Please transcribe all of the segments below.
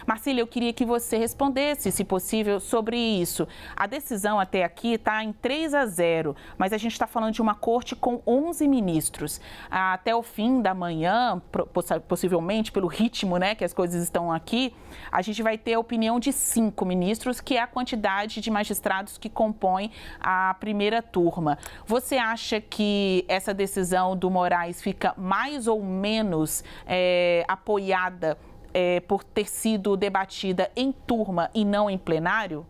Marcília, eu queria que você respondesse, se possível, sobre isso. A decisão até aqui está em 3-0, mas a gente está falando de uma corte com 11 ministros. Até o fim da manhã, possivelmente pelo ritmo, né, que as coisas estão aqui, a gente vai ter a opinião de 5 ministros, que é a quantidade de magistrados que compõem a primeira turma. Você acha que essa decisão do Moraes fica mais ou menos apoiada por ter sido debatida em turma e não em plenário?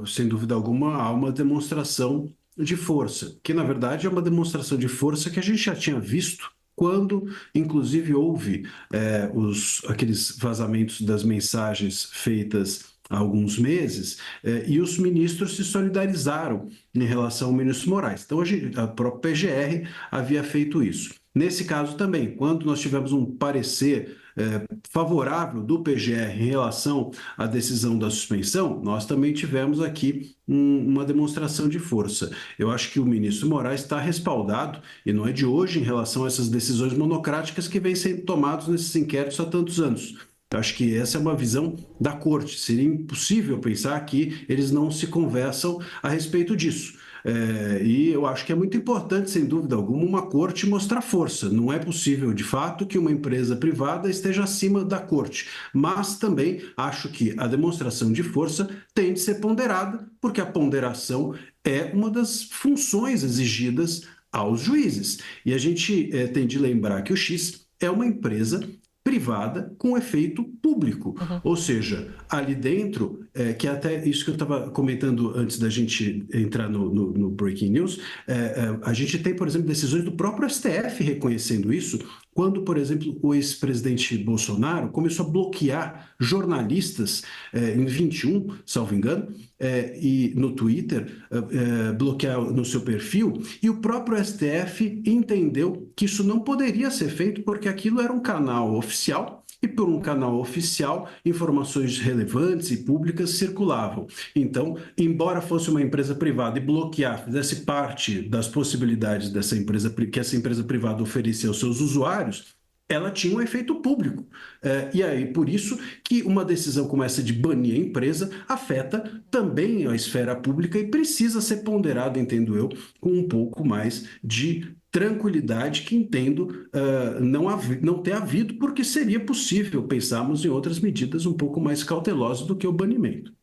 Sem dúvida alguma, há uma demonstração de força, que na verdade é uma demonstração de força que a gente já tinha visto quando, inclusive, houve aqueles vazamentos das mensagens feitas há alguns meses, e os ministros se solidarizaram em relação ao ministro Moraes. Então, a própria PGR havia feito isso. Nesse caso também, quando nós tivemos um parecer favorável do PGR em relação à decisão da suspensão, nós também tivemos aqui uma demonstração de força. Eu acho que o ministro Moraes está respaldado, e não é de hoje, em relação a essas decisões monocráticas que vêm sendo tomadas nesses inquéritos há tantos anos. Eu acho que essa é uma visão da corte. Seria impossível pensar que eles não se conversam a respeito disso. E eu acho que é muito importante, sem dúvida alguma, uma corte mostrar força. Não é possível, de fato, que uma empresa privada esteja acima da corte. Mas também acho que a demonstração de força tem de ser ponderada, porque a ponderação é uma das funções exigidas aos juízes. E a gente tem de lembrar que o X é uma empresa privada com efeito público. Ou seja, ali dentro, que é até isso que eu estava comentando antes da gente entrar no Breaking News, a gente tem, por exemplo, decisões do próprio STF reconhecendo isso, quando, por exemplo, o ex-presidente Bolsonaro começou a bloquear jornalistas em 21, salvo engano, e no Twitter, bloquear no seu perfil, e o próprio STF entendeu que isso não poderia ser feito porque aquilo era um canal oficial, e por um canal oficial, informações relevantes e públicas circulavam. Então, embora fosse uma empresa privada e bloquear fizesse parte das possibilidades dessa empresa, que essa empresa privada oferecia aos seus usuários, ela tinha um efeito público. E aí, por isso que uma decisão como essa de banir a empresa afeta também a esfera pública e precisa ser ponderado, entendo eu, com um pouco mais de tranquilidade que entendo não ter havido, porque seria possível pensarmos em outras medidas um pouco mais cautelosas do que o banimento.